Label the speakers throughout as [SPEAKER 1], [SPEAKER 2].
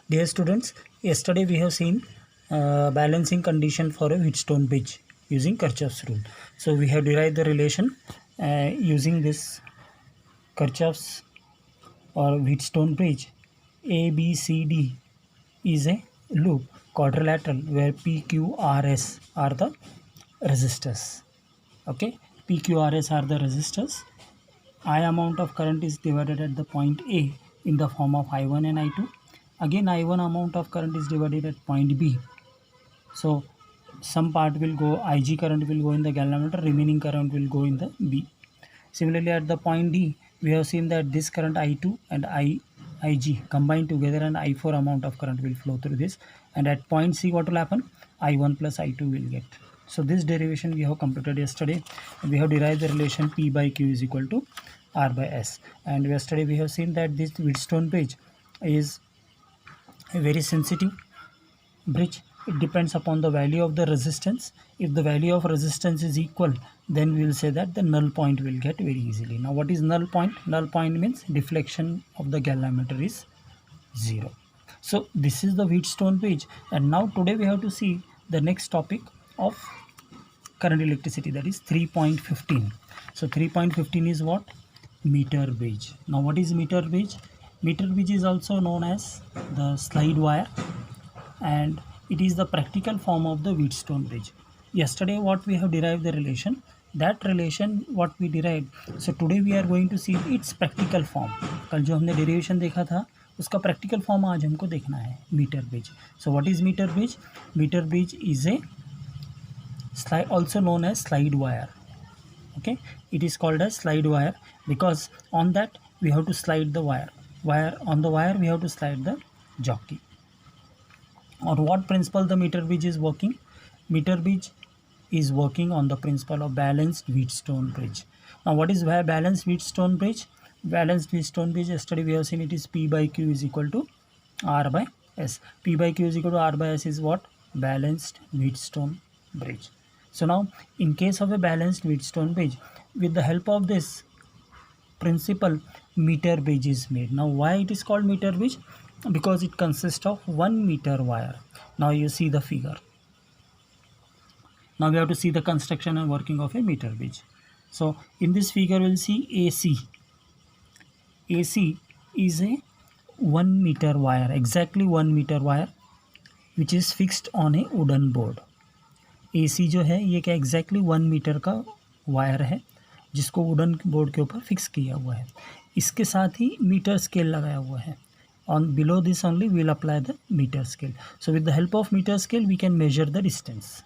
[SPEAKER 1] Dear students, yesterday we have seen balancing condition for a Wheatstone bridge using Kirchhoff's rule. So we have derived the relation using this Kirchhoff's or Wheatstone bridge. ABCD is a loop quadrilateral where PQRS are the resistors. Okay, PQRS are the resistors. I amount of current is divided at the point A in the form of I1 and I2. Again, I1 amount of current is divided at point B. So some part will go, Ig current will go in the galvanometer, remaining current will go in the B. Similarly, at the point D, we have seen that this current I2 and Ig combined together and I4 amount of current will flow through this. And at point C, what will happen? I1 plus I2 will get. So this derivation we have completed yesterday. We have derived the relation P by Q is equal to R by S. And yesterday we have seen that this Wheatstone bridge is a very sensitive bridge. It depends upon the value of the resistance. If the value of resistance is equal, then we will say that the null point will get very easily. Now what is null point? Null point means deflection of the galvanometer is 0. So this is the Wheatstone bridge, and now today we have to see the next topic of current electricity, that is 3.15. So 3.15 is what? Meter bridge. Now what is meter bridge? Meter bridge is also known as the slide wire, and it is the practical form of the Wheatstone bridge. Yesterday what we have derived the relation, that relation what we derived, so today we are going to see its practical form. कल जो हमने derivation देखा था उसका practical form आज हमको देखना है, meter bridge. So what is meter bridge? Meter bridge is a slide, also known as slide wire. Okay, it is called as slide wire because on that we have to slide the wire. On the wire we have to slide the jockey. On what principle the meter bridge is working? Meter bridge is working on the principle of balanced Wheatstone bridge. Now what is balanced Wheatstone bridge? Balanced Wheatstone bridge, yesterday we have seen it is P by Q is equal to R by S. P by Q is equal to R by S is what? Balanced Wheatstone bridge. So now in case of a balanced Wheatstone bridge, with the help of this principle, meter bridge is made. Now why it is called meter bridge? Because it consists of 1 meter wire. Now you see the figure. Now we have to see the construction and working of a meter bridge. So in this figure we'll see AC. AC is a 1 meter wire, exactly 1 meter wire, which is fixed on a wooden board. AC जो है ये क्या exactly 1 metre का wire है जिसको wooden board के ऊपर fix किया हुआ है. इसके साथ ही मीटर स्केल लगाया हुआ है. On below this only we will apply the meter scale. So with the help of meter scale we can measure the distance.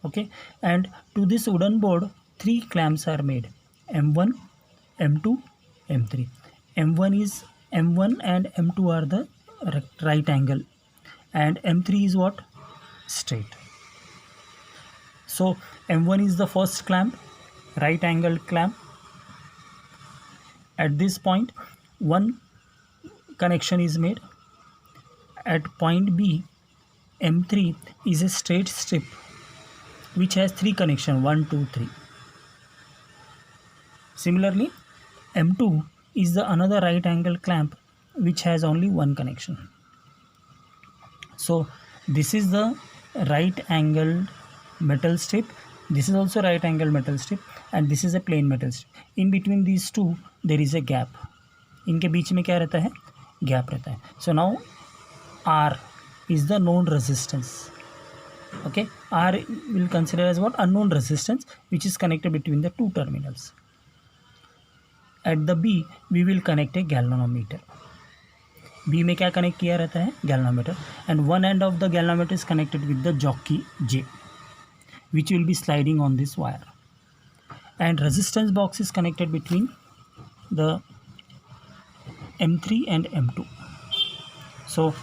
[SPEAKER 1] Okay, and to this wooden board 3 clamps are made: M1, M2, M3. M1 and M2 are the right angle, and M3 is what? Straight. So M1 is the first clamp, right angled clamp. At this point one connection is made. At point B, M3 is a straight strip which has 3 connections, 1, 2, 3. Similarly, M2 is the another right angle clamp which has only 1 connection. So this is the right angled metal strip, this is also right angled metal strip, and this is a plain metal strip. In between these two there is a gap. इनके बीच में क्या रहता है? Gap रहता है. So now R is the known resistance. Okay, R will consider as what? Unknown resistance which is connected between the two terminals. At the B we will connect a galvanometer. B में क्या connect किया रहता है? Galvanometer. And one end of the galvanometer is connected with the jockey J, which will be sliding on this wire. And resistance box is connected between the M3 and M2. So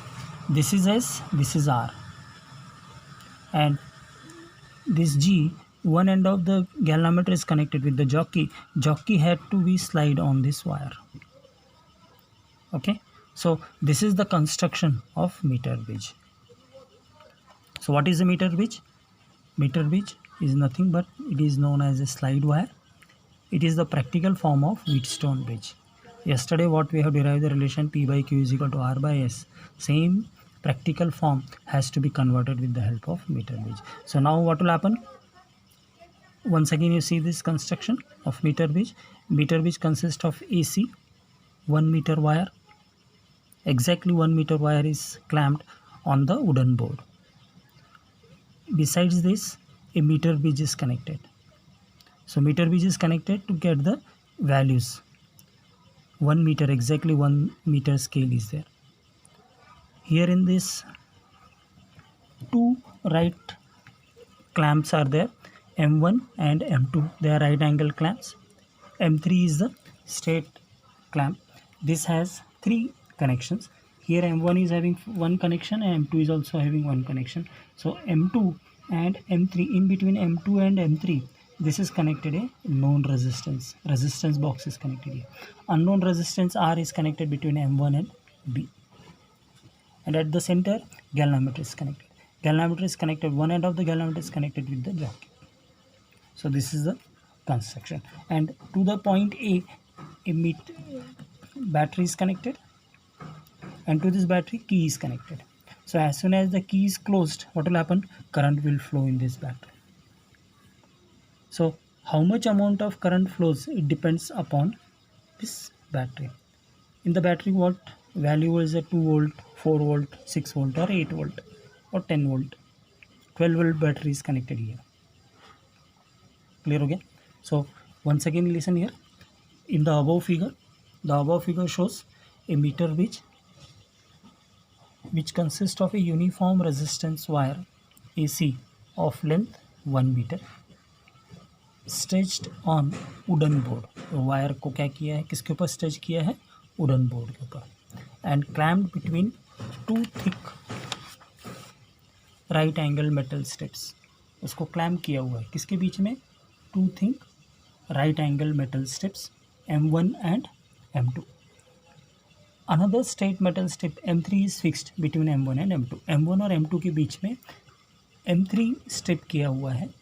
[SPEAKER 1] this is S, this is R, and this G, one end of the galvanometer is connected with the jockey. Jockey had to be slide on this wire. Okay, so this is the construction of meter bridge. So what is a meter bridge? Meter bridge is nothing but it is known as a slide wire. It is the practical form of Wheatstone bridge. Yesterday what we have derived the relation P by Q is equal to R by S. Same practical form has to be converted with the help of meter gauge. So now what will happen? Once again you see this construction of meter gauge. Meter gauge consists of AC, 1 meter wire. Exactly 1 meter wire is clamped on the wooden board. Besides this, a meter gauge is connected. So meter gauge is connected to get the values. 1 meter, exactly 1 meter scale is there. Here in this, 2 right clamps are there, M1 and M2. They are right angle clamps. M3 is the straight clamp. This has 3 connections. Here M1 is having 1 connection and M2 is also having 1 connection. So M2 and M3, in between M2 and M3, this is connected a known resistance. Resistance box is connected here. Unknown resistance R is connected between M1 and B. And at the center, galvanometer is connected. Galvanometer is connected. One end of the galvanometer is connected with the jockey. So this is the construction. And to the point A battery is connected. And to this battery, key is connected. So as soon as the key is closed, what will happen? Current will flow in this battery. So how much amount of current flows, it depends upon this battery. In the battery, what value is a 2 volt, 4 volt, 6 volt or 8 volt or 10 volt. 12 volt battery is connected here. Clear again? So once again listen here. In the above figure shows a meter gauge which consists of a uniform resistance wire AC of length 1 meter stretched on wooden board. तो wire को क्या किया है, किसके ऊपर stretch किया है? Wooden board के ऊपर. And clamped between 2 thick right angle metal strips. उसको क्लैम्प किया हुआ है किसके बीच में? 2 thick right angle metal strips M1 and M2. Another straight metal strip M3 is fixed between M1 and M2. M1 और M2 के बीच में M3 स्ट्रिप किया हुआ है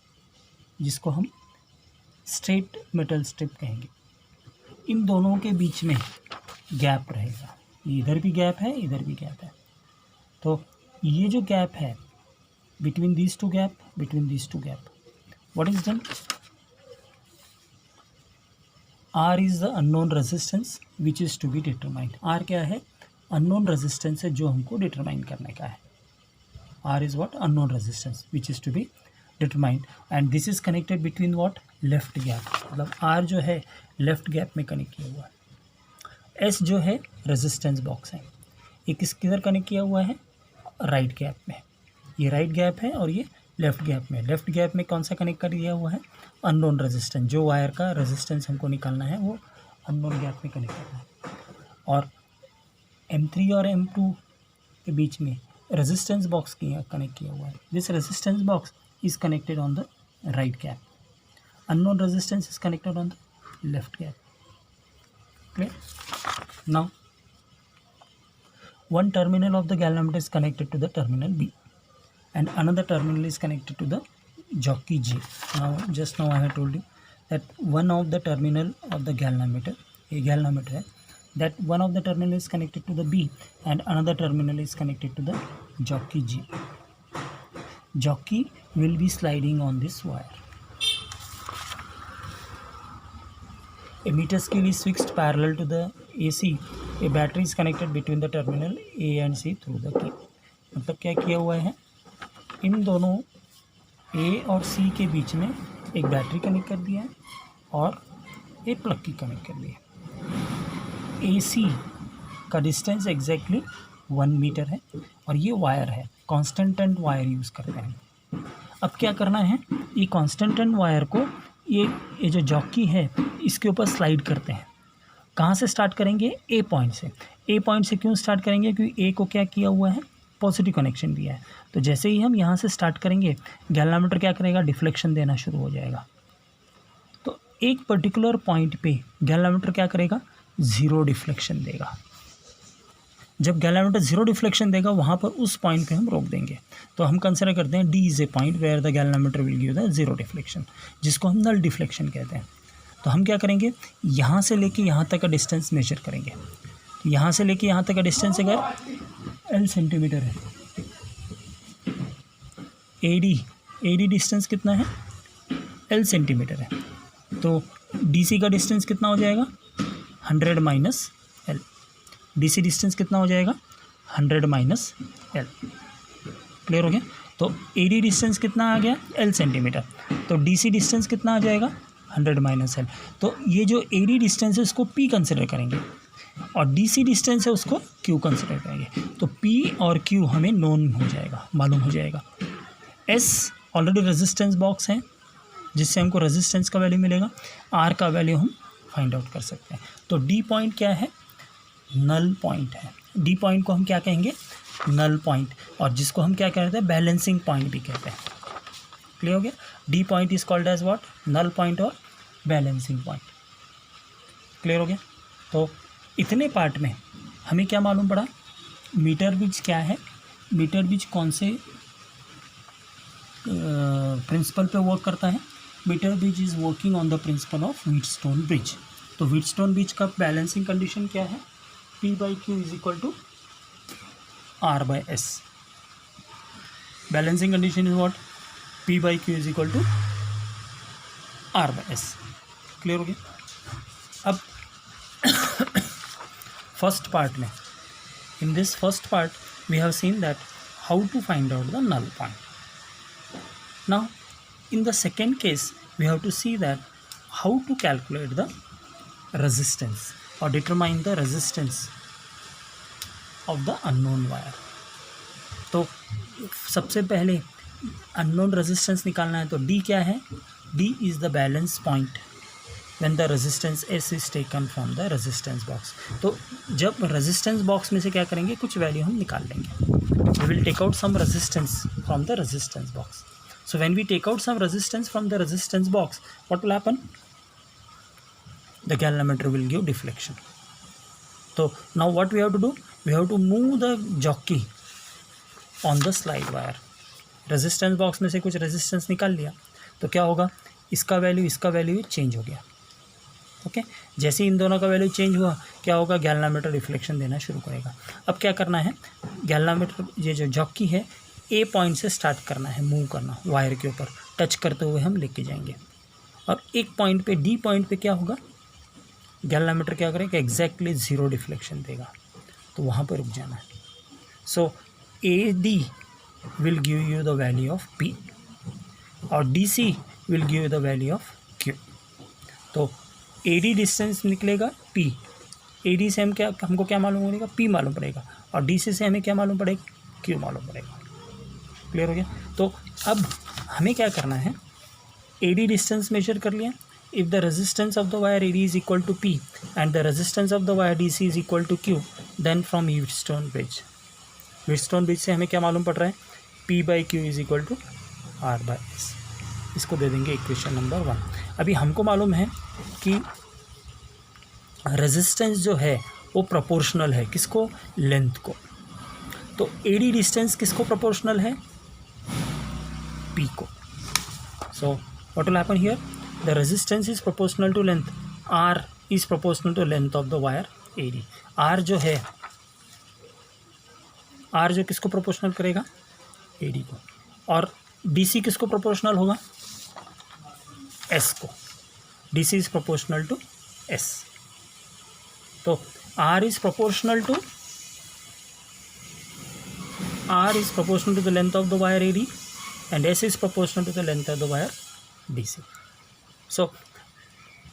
[SPEAKER 1] जिसको हम स्ट्रेट मेटल स्ट्रिप कहेंगे. इन दोनों के बीच में गैप रहेगा. इधर भी गैप है, इधर भी गैप है. तो ये जो गैप है between these two gap, what is done? R is the unknown resistance which is to be determined. R क्या है? अननोन रेजिस्टेंस है जो हमको डिटरमाइन करने का है. R is what? Unknown resistance which is to be determined. And this is connected between what? Left gap. मतलब R जो है लेफ्ट गैप में कनेक्ट किया हुआ है. S जो है रेजिस्टेंस बॉक्स है. ये किधर कनेक्ट किया हुआ है? राइट गैप में. ये राइट गैप है और ये लेफ्ट गैप में. लेफ्ट गैप में कौन सा कनेक्ट कर दिया हुआ है? Unknown resistance. जो वायर का रेजिस्टेंस हमको निकालना है वो अननोन गैप में कनेक्ट करना है. और M3 और M2 के बीच में रेजिस्टेंस बॉक्स कनेक्ट किया हुआ है. This resistance box is connected on the right gap. Unknown resistance is connected on the left gap. Clear? Now, one terminal of the galvanometer is connected to the terminal B, and another terminal is connected to the jockey G. Now, just now I have told you that one of the terminal of the galvanometer, a galvanometer है, that one of the terminal is connected to the B, and another terminal is connected to the jockey G. Jockey will be sliding on this wire. A meter scale is fixed parallel to the AC. A battery is connected between the terminal A and C through the key. मतलब क्या किया हुआ है? इन दोनों A और C के बीच में एक बैटरी कनेक्ट कर दिया है और एक प्लग की कनेक्ट कर दिया है. AC का डिस्टेंस एग्जैक्टली 1 मीटर है और ये वायर है. कॉन्स्टेंटेंट वायर यूज़ करते हैं. अब क्या करना है? ये कॉन्स्टेंटेंट वायर को ये जो जॉकी है इसके ऊपर स्लाइड करते हैं. कहाँ से स्टार्ट करेंगे? ए पॉइंट से. ए पॉइंट से क्यों स्टार्ट करेंगे? क्योंकि ए को क्या किया हुआ है? पॉजिटिव कनेक्शन दिया है. तो जैसे ही हम यहाँ से स्टार्ट करेंगे गैल्वानोमीटर क्या करेगा? डिफ्लेक्शन देना शुरू हो जाएगा. तो एक पर्टिकुलर पॉइंट पे गैल्वानोमीटर क्या करेगा? 0 डिफ्लेक्शन देगा. जब गैल्वानोमीटर 0 डिफ्लेक्शन देगा वहाँ पर उस पॉइंट पे हम रोक देंगे. तो हम कंसिडर करते हैं D is a point where the galvanometer will give the 0 deflection, जिसको हम नल डिफ्लेक्शन कहते हैं. तो हम क्या करेंगे, यहाँ से लेके यहाँ तक का डिस्टेंस मेजर करेंगे। तो यहाँ से लेके यहाँ तक का डिस्टेंस अगर L सेंटीमीटर है, AD डिस्टेंस कितना है, L सेंटीमीटर है, तो DC का डिस्टेंस कितना हो जाएगा, 100 माइनस L। DC डिस्टेंस कितना हो जाएगा, 100 माइनस L। क्लियर हो गया। तो AD डिस्टेंस कितना आ गया, L सेंटीमीटर, तो DC डिस्टेंस कितना आ जाएगा, 100 माइनस L। तो ये जो AD डिस्टेंस है उसको P कंसिडर करेंगे और DC डिस्टेंस है उसको Q कंसिडर करेंगे। तो P और Q हमें नोन हो जाएगा, मालूम हो जाएगा। S ऑलरेडी रेजिस्टेंस बॉक्स है जिससे हमको रेजिस्टेंस का वैल्यू मिलेगा, R का वैल्यू हम फाइंड आउट कर सकते हैं। तो D पॉइंट क्या है, नल पॉइंट है। D पॉइंट को हम क्या कहेंगे, नल पॉइंट, और जिसको हम क्या कहते हैं, बैलेंसिंग पॉइंट भी कहते हैं। क्लियर हो गया। D point is called as what, null point और बैलेंसिंग पॉइंट। क्लियर हो गया। तो इतने पार्ट में हमें क्या मालूम पड़ा, मीटर ब्रिज क्या है, मीटर ब्रिज कौन से प्रिंसिपल पे वर्क करता है, meter bridge is working on the principle of Wheatstone bridge. तो व्हीटस्टोन ब्रिज का बैलेंसिंग कंडीशन क्या है, P/Q is equal to R/S। Balancing condition is what, P/Q is equal to R/S। Clear हो गया। अब फर्स्ट पार्ट में, in this first part we have seen that how to find out the null point. Now in the second case we have to see that how to calculate the resistance or determine the resistance of the unknown wire. तो सबसे पहले unknown resistance निकालना है। तो D क्या है, D is the balance point when the resistance S is taken from the resistance box. तो जब resistance box में से क्या करेंगे, कुछ वैल्यू हम निकाल लेंगे। We will take out some resistance from the resistance box. So when we take out some resistance from the resistance box, what will happen? The galvanometer will give deflection. So now what we have to do? We have to move the jockey on the slide wire. Resistance box में से कुछ resistance निकाल लिया तो क्या होगा, इसका value change हो गया। ओके जैसे इन दोनों का वैल्यू चेंज हुआ क्या होगा, गैल्वानोमीटर रिफ्लेक्शन देना शुरू करेगा। अब क्या करना है, गैल्वानोमीटर ये जो जॉकी है ए पॉइंट से स्टार्ट करना है, मूव करना वायर के ऊपर टच करते हुए हम लेके जाएंगे और एक पॉइंट पे डी पॉइंट पे क्या होगा, गैल्वानोमीटर क्या करेगा, एग्जैक्टली 0 डिफ्लेक्शन देगा, तो वहाँ पर रुक जाना है। So A D will give you the value of P और D C will give you the value of Q. तो ए डी डिस्टेंस निकलेगा पी, ए डी से हमको क्या मालूम पड़ेगा, पी मालूम पड़ेगा, और डी सी से हमें क्या मालूम पड़ेगा, क्यू मालूम पड़ेगा। क्लियर हो गया। तो अब हमें क्या करना है, ए डी डिस्टेंस मेजर कर लिया। If the resistance of the wire A D is equal to P and the resistance of the wire D C is equal to Q, then from Wheatstone bridge से हमें क्या मालूम पड़ रहा है, P/Q is equal to R/S। इसको दे देंगे equation number 1। अभी हमको मालूम है कि रेजिस्टेंस जो है वो प्रोपोर्शनल है किसको, लेंथ को। तो एडी डिस्टेंस किसको प्रोपोर्शनल है, P को। So what will happen here, the resistance is proportional to length, R is proportional to length of the wire AD. R जो है, R जो किसको प्रोपोर्शनल करेगा, एडी को, और DC किसको प्रोपोर्शनल होगा, S को। DC is proportional to S। तो R is proportional to the length of the wire AD and S is proportional to the length of the wire DC. So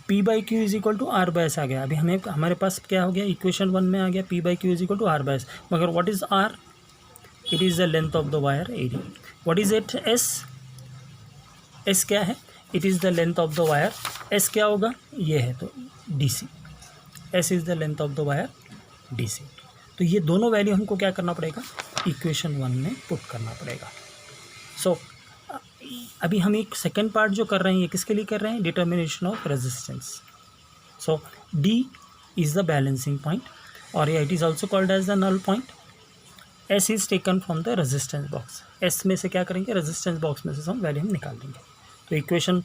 [SPEAKER 1] P/Q is equal to R/S आ गया। अभी हमारे पास क्या हो गया, equation 1 में आ गया P/Q is equal to R/S। मगर what is R? It is the length of the wire AD. What is it? S? S क्या है? It is the length of the wire. S क्या होगा, ये है तो DC। S is the length of the wire DC। तो ये दोनों वैल्यू हमको क्या करना पड़ेगा, इक्वेशन 1 में पुट करना पड़ेगा। सो अभी हम एक सेकेंड पार्ट जो कर रहे हैं ये किसके लिए कर रहे हैं, determination of resistance. So D is the balancing point और it is also called as the null point. S is taken from the resistance box. S में से क्या करेंगे, रेजिस्टेंस बॉक्स में से हम वैल्यू हम निकाल देंगे। तो equation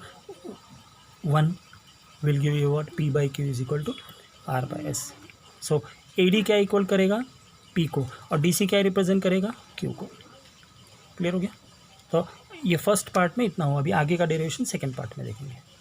[SPEAKER 1] 1 will give you what, P by Q is equal to R by S. So AD क्या इक्वल करेगा, P को, और DC क्या रिप्रेजेंट करेगा, Q को. क्लियर हो गया. तो ये फर्स्ट पार्ट में इतना हुआ. अभी आगे का डेरिवेशन सेकेंड पार्ट में देखेंगे.